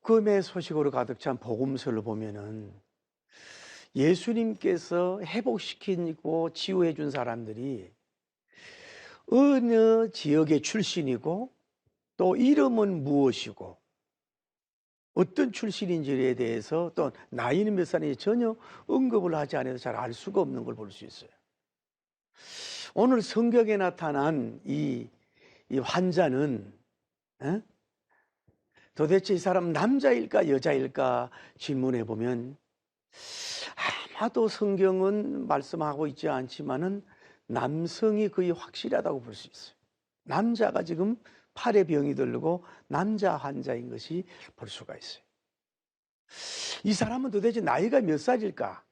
금의 소식으로 가득 찬 복음서를 보면은 예수님께서 회복시키고 치유해 준 사람들이 어느 지역의 출신이고 또 이름은 무엇이고 어떤 출신인지에 대해서 또 나이는 몇 살인지 전혀 언급을 하지 않아서 잘 알 수가 없는 걸 볼 수 있어요. 오늘 성경에 나타난 이 환자는 도대체 이 사람 남자일까 여자일까 질문해 보면 아마도 성경은 말씀하고 있지 않지만은 남성이 거의 확실하다고 볼 수 있어요. 남자가 지금 팔에 병이 들고 남자 환자인 것이 볼 수가 있어요. 이 사람은 도대체 나이가 몇 살일까?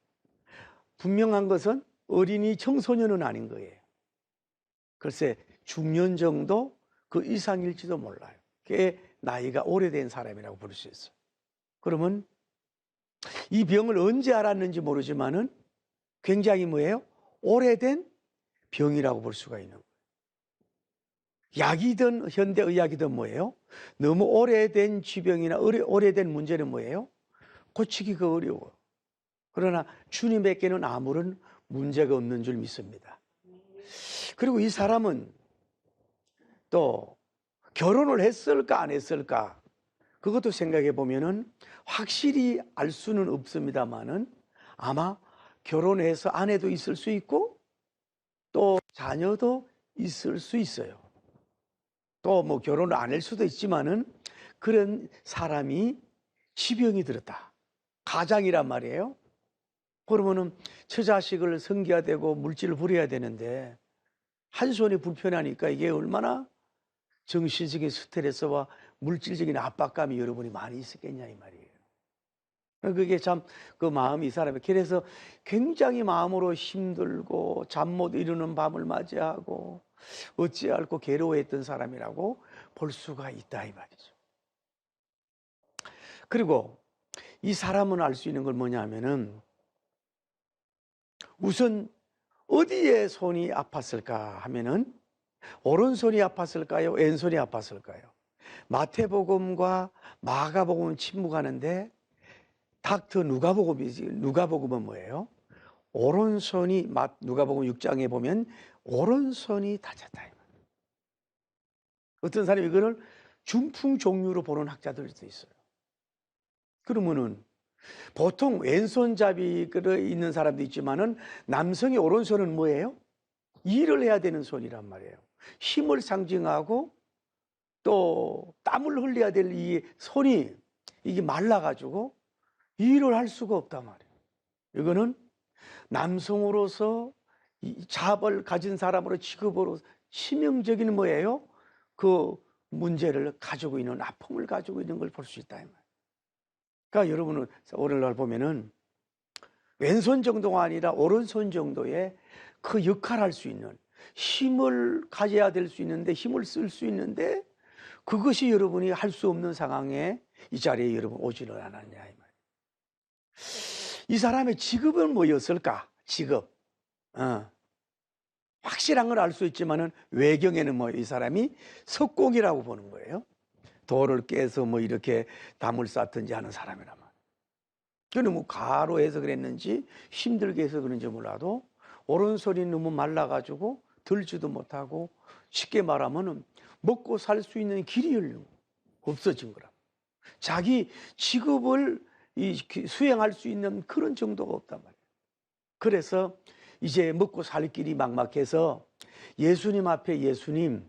분명한 것은 어린이 청소년은 아닌 거예요. 글쎄 중년 정도 그 이상일지도 몰라요. 그게 나이가 오래된 사람이라고 볼 수 있어요. 그러면 이 병을 언제 알았는지 모르지만은 굉장히 뭐예요? 오래된 병이라고 볼 수가 있는 거예요. 약이든 현대의학이든 뭐예요? 너무 오래된 질병이나 오래된 문제는 뭐예요? 고치기가 어려워. 그러나 주님에게는 아무런 문제가 없는 줄 믿습니다. 그리고 이 사람은 또 결혼을 했을까 안 했을까 그것도 생각해 보면은 확실히 알 수는 없습니다만은 아마 결혼해서 아내도 있을 수 있고 또 자녀도 있을 수 있어요. 또 뭐 결혼을 안 할 수도 있지만은 그런 사람이 지병이 들었다. 가장이란 말이에요. 그러면은 처자식을 섬겨야 되고 물질을 부려야 되는데 한 손이 불편하니까 이게 얼마나 정신적인 스트레스와 물질적인 압박감이 여러분이 많이 있었겠냐 이 말이에요. 그게 참 그 마음이 이 사람의 그래서 굉장히 마음으로 힘들고 잠 못 이루는 밤을 맞이하고 어찌할꼬 괴로워했던 사람이라고 볼 수가 있다 이 말이죠. 그리고 이 사람은 알 수 있는 걸 뭐냐 하면은 우선 어디에 손이 아팠을까 하면은 오른손이 아팠을까요? 왼손이 아팠을까요? 마태복음과 마가복음은 침묵하는데 닥터 누가복음이지. 누가복음은 뭐예요? 오른손이 누가복음 6장에 보면 오른손이 다쳤다. 어떤 사람이 이거를 중풍 종류로 보는 학자들도 있어요. 그러면은 보통 왼손잡이가 있는 사람도 있지만은 남성의 오른손은 뭐예요? 일을 해야 되는 손이란 말이에요. 힘을 상징하고 또 땀을 흘려야 될 이 손이 이게 말라가지고 일을 할 수가 없단 말이에요. 이거는 남성으로서 이 자업을 가진 사람으로 취급으로 치명적인 뭐예요? 그 문제를 가지고 있는 아픔을 가지고 있는 걸 볼 수 있다 이 말이에요. 그러니까 여러분은 오늘날 보면은 왼손 정도가 아니라 오른손 정도의 그 역할을 할 수 있는 힘을 가져야 될 수 있는데 힘을 쓸 수 있는데 그것이 여러분이 할 수 없는 상황에 이 자리에 여러분 오지를 않았냐 이 말이에요. 이 사람의 직업은 뭐였을까? 직업. 확실한 걸 알 수 있지만은 외경에는 뭐 이 사람이 석공이라고 보는 거예요. 돌을 깨서 뭐 이렇게 담을 쌓든지 하는 사람이란 말이에요. 그는 뭐 가로해서 그랬는지 힘들게 해서 그런지 몰라도 오른손이 너무 말라가지고 들지도 못하고 쉽게 말하면 먹고 살 수 있는 길이 없어진 거라. 자기 직업을 수행할 수 있는 그런 정도가 없단 말이에요. 그래서 이제 먹고 살 길이 막막해서 예수님 앞에 예수님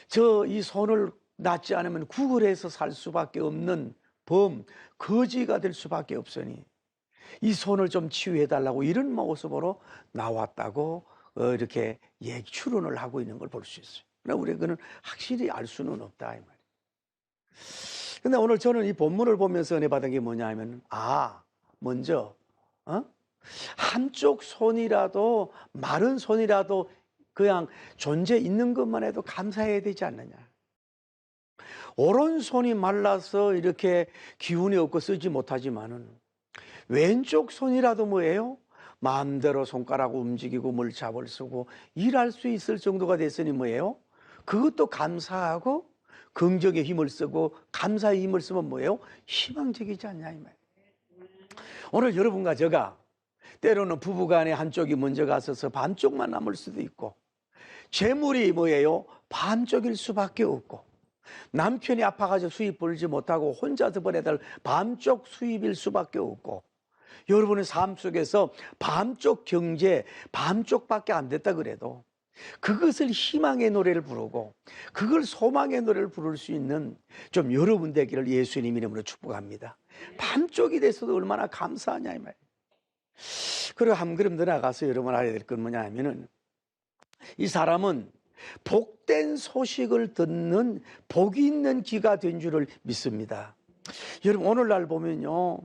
저 이 손을 낫지 않으면 구걸해서 살 수밖에 없는 거지가 될 수밖에 없으니 이 손을 좀 치유해달라고 이런 모습으로 나왔다고 이렇게 추론을 하고 있는 걸 볼 수 있어요. 그러나 우리가 그는 확실히 알 수는 없다 이 말이에요. 근데 오늘 저는 이 본문을 보면서 은혜 받은 게 뭐냐 하면 먼저 한쪽 손이라도 마른 손이라도 그냥 존재 있는 것만 해도 감사해야 되지 않느냐. 오른손이 말라서 이렇게 기운이 없고 쓰지 못하지만은 왼쪽 손이라도 뭐예요? 마음대로 손가락 움직이고 뭘 잡을 쓰고 일할 수 있을 정도가 됐으니 뭐예요? 그것도 감사하고 긍정의 힘을 쓰고 감사의 힘을 쓰면 뭐예요? 희망적이지 않냐 이 말. 오늘 여러분과 제가 때로는 부부간에 한쪽이 먼저 가서서 반쪽만 남을 수도 있고, 재물이 뭐예요? 반쪽일 수밖에 없고, 남편이 아파가지고 수입 벌지 못하고 혼자서 벌어야 될 반쪽 수입일 수밖에 없고, 여러분의 삶 속에서 반쪽 경제, 반쪽밖에 안 됐다 그래도 그것을 희망의 노래를 부르고 그걸 소망의 노래를 부를 수 있는 좀 여러분 되기를 예수님 이름으로 축복합니다. 반쪽이 돼서도 얼마나 감사하냐 이 말. 그리고 한 걸음 더 나가서 여러분 알아야 될 건 뭐냐 하면은, 이 사람은 복된 소식을 듣는 복이 있는 귀가 된 줄을 믿습니다. 여러분 오늘날 보면요,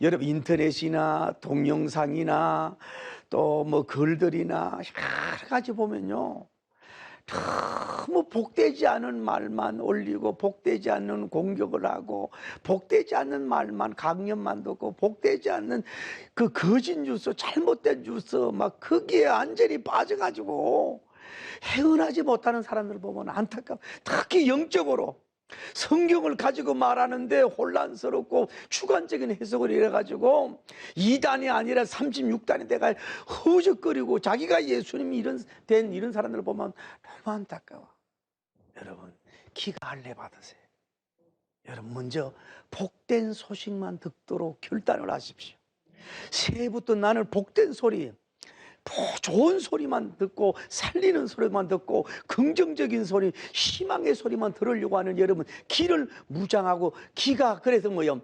여러분 인터넷이나 동영상이나 또 뭐 글들이나 여러 가지 보면요, 너무 복되지 않은 말만 올리고 복되지 않는 공격을 하고 복되지 않는 말만 강연만 듣고 복되지 않는 그 거짓 뉴스, 잘못된 뉴스 막 거기에 완전히 빠져가지고 헤어나지 못하는 사람들 보면 안타까워. 특히 영적으로 성경을 가지고 말하는데 혼란스럽고 주관적인 해석을 이래가지고 2단이 아니라 36단이 돼가 허우적거리고 자기가 예수님이 이런 사람들을 보면 너무 안타까워. 여러분 기가 할례 받으세요. 여러분 먼저 복된 소식만 듣도록 결단을 하십시오. 새해부터 나는 복된 소리, 좋은 소리만 듣고 살리는 소리만 듣고 긍정적인 소리, 희망의 소리만 들으려고 하는 여러분, 귀를 무장하고, 귀가 그래서 뭐요?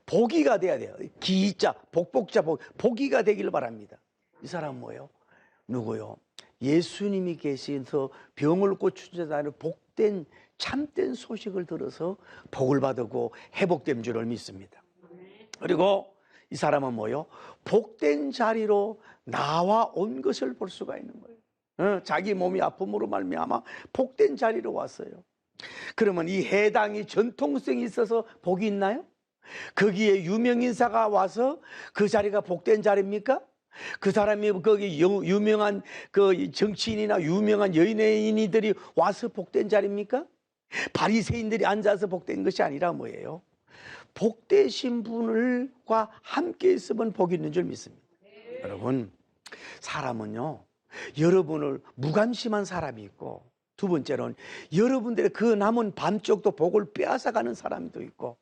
보기가 돼야 돼요. 기자, 복복자, 보기가 되기를 바랍니다. 이 사람 뭐예요? 누구요? 예수님이 계셔서 병을 고치는 자는 복된 참된 소식을 들어서 복을 받고 회복된 줄을 믿습니다. 그리고 이 사람은 뭐요? 복된 자리로 나와 온 것을 볼 수가 있는 거예요. 자기 몸이 아픔으로 말미암아 복된 자리로 왔어요. 그러면 이 해당이 전통성이 있어서 복이 있나요? 거기에 유명인사가 와서 그 자리가 복된 자리입니까? 그 사람이 거기 유명한 그 정치인이나 유명한 연예인들이 와서 복된 자리입니까? 바리새인들이 앉아서 복된 것이 아니라 뭐예요? 복되신 분과 함께 있으면 복이 있는 줄 믿습니다. 여러분 사람은요, 여러분을 무관심한 사람이 있고, 두 번째로는 여러분들의 그 남은 반쪽도 복을 빼앗아가는 사람도 있고,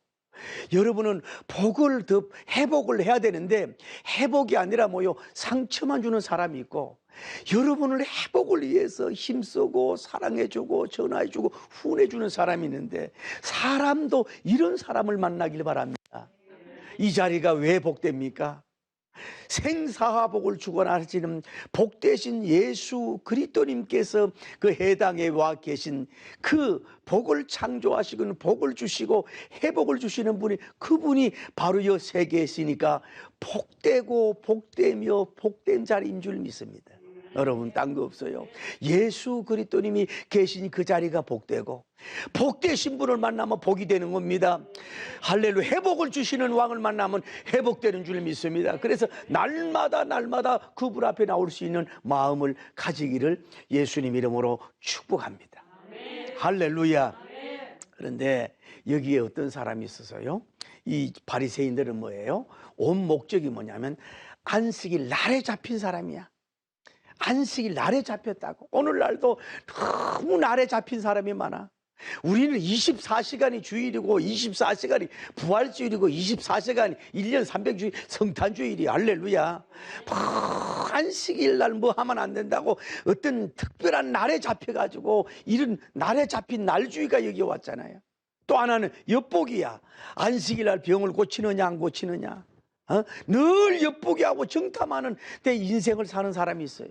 여러분은 복을 더 회복을 해야 되는데 회복이 아니라 뭐요, 상처만 주는 사람이 있고, 여러분을 회복을 위해서 힘쓰고 사랑해주고 전화해주고 후원해주는 사람이 있는데, 사람도 이런 사람을 만나길 바랍니다. 이 자리가 왜 복됩니까? 생사화복을 주관하시는 복되신 예수 그리스도님께서 그 해당에 와 계신 그 복을 창조하시고 복을 주시고 회복을 주시는 분이, 그분이 바로 이 세계에 있으니까 복되고 복되며 복된 자리인 줄 믿습니다. 여러분 딴 거 없어요. 예수 그리스도님이 계신 그 자리가 복되고 복되신 분을 만나면 복이 되는 겁니다. 할렐루야. 회복을 주시는 왕을 만나면 회복되는 줄 믿습니다. 그래서 날마다 그분 앞에 나올 수 있는 마음을 가지기를 예수님 이름으로 축복합니다. 할렐루야. 그런데 여기에 어떤 사람이 있어서요, 이 바리새인들은 뭐예요? 온 목적이 뭐냐면 안식일 날에 잡힌 사람이야. 안식일 날에 잡혔다고. 오늘날도 너무 날에 잡힌 사람이 많아. 우리는 24시간이 주일이고 24시간이 부활주일이고 24시간이 1년 300주일 성탄주일이. 할렐루야. 안식일 날 뭐 하면 안 된다고 어떤 특별한 날에 잡혀가지고 이런 날에 잡힌 날주의가 여기 왔잖아요. 또 하나는 엿보기야. 안식일 날 병을 고치느냐 안 고치느냐, 늘 엿보기 하고 정탐하는 내 인생을 사는 사람이 있어요.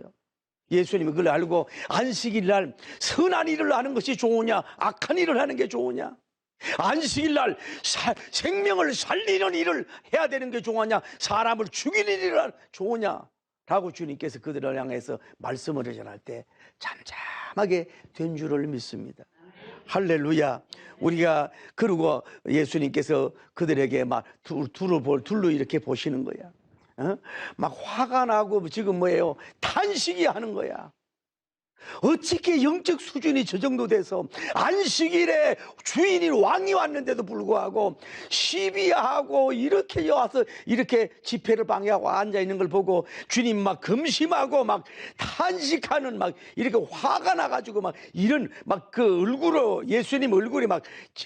예수님이 그걸 알고 안식일 날 선한 일을 하는 것이 좋으냐 악한 일을 하는 게 좋으냐, 안식일 날 생명을 살리는 일을 해야 되는 게 좋으냐 사람을 죽이는 일을 좋으냐 라고 주님께서 그들을 향해서 말씀을 전할 때 잠잠하게 된 줄을 믿습니다. 할렐루야. 우리가 그러고 예수님께서 그들에게 막 둘로 이렇게 보시는 거야. 막 화가 나고 지금 뭐예요? 탄식이 하는 거야. 어떻게 영적 수준이 저 정도 돼서 안식일에 주인이 왕이 왔는데도 불구하고 시비하고 이렇게 와서 이렇게 집회를 방해하고 앉아 있는 걸 보고 주님 막 금심하고 막 탄식하는 막 이렇게 화가 나가지고 막 이런 막 그 얼굴로 예수님 얼굴이 막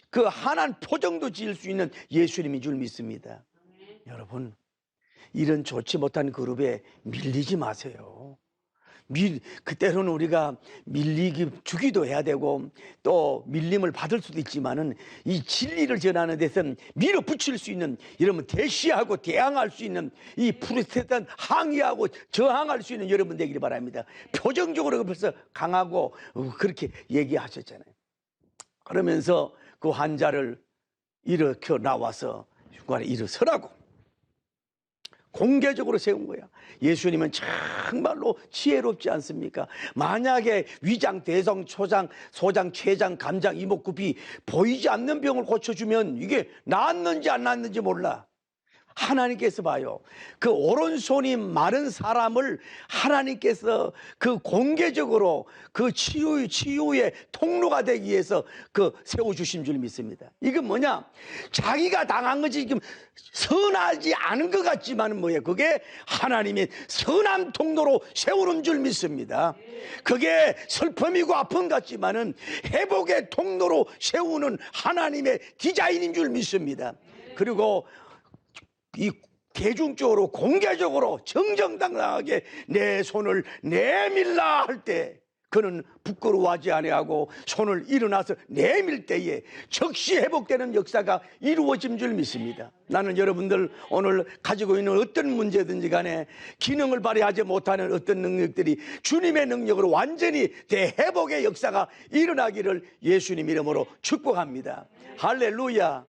그 환한 표정도 지을 수 있는 예수님인 줄 믿습니다. 여러분, 이런 좋지 못한 그룹에 밀리지 마세요. 그때로는 우리가 주기도 해야 되고 또 밀림을 받을 수도 있지만은 이 진리를 전하는 데서는 밀어붙일 수 있는, 이러면 대시하고 대항할 수 있는, 이 프로테스탄 항의하고 저항할 수 있는 여러분 되기를 바랍니다. 표정적으로 벌써 강하고 그렇게 얘기하셨잖아요. 그러면서 그 환자를 일으켜 나와서 중간에 일어서라고 공개적으로 세운 거야. 예수님은 정말로 지혜롭지 않습니까? 만약에 위장, 대성, 초장, 소장, 췌장, 간장, 이목구비 보이지 않는 병을 고쳐주면 이게 낫는지 안 낫는지 몰라. 하나님께서 봐요. 그 오른손이 마른 사람을 하나님께서 그 공개적으로 그 치유의 통로가 되기 위해서 그 세워주신 줄 믿습니다. 이건 뭐냐? 자기가 당한 것이 지금 선하지 않은 것 같지만 뭐예요? 그게 하나님의 선한 통로로 세우는 줄 믿습니다. 그게 슬픔이고 아픔 같지만은 회복의 통로로 세우는 하나님의 디자인인 줄 믿습니다. 그리고 이 대중적으로 공개적으로 정정당당하게 내 손을 내밀라 할 때 그는 부끄러워하지 아니하고 손을 일어나서 내밀 때에 즉시 회복되는 역사가 이루어진 줄 믿습니다. 나는 여러분들 오늘 가지고 있는 어떤 문제든지 간에 기능을 발휘하지 못하는 어떤 능력들이 주님의 능력으로 완전히 대회복의 역사가 일어나기를 예수님 이름으로 축복합니다. 할렐루야.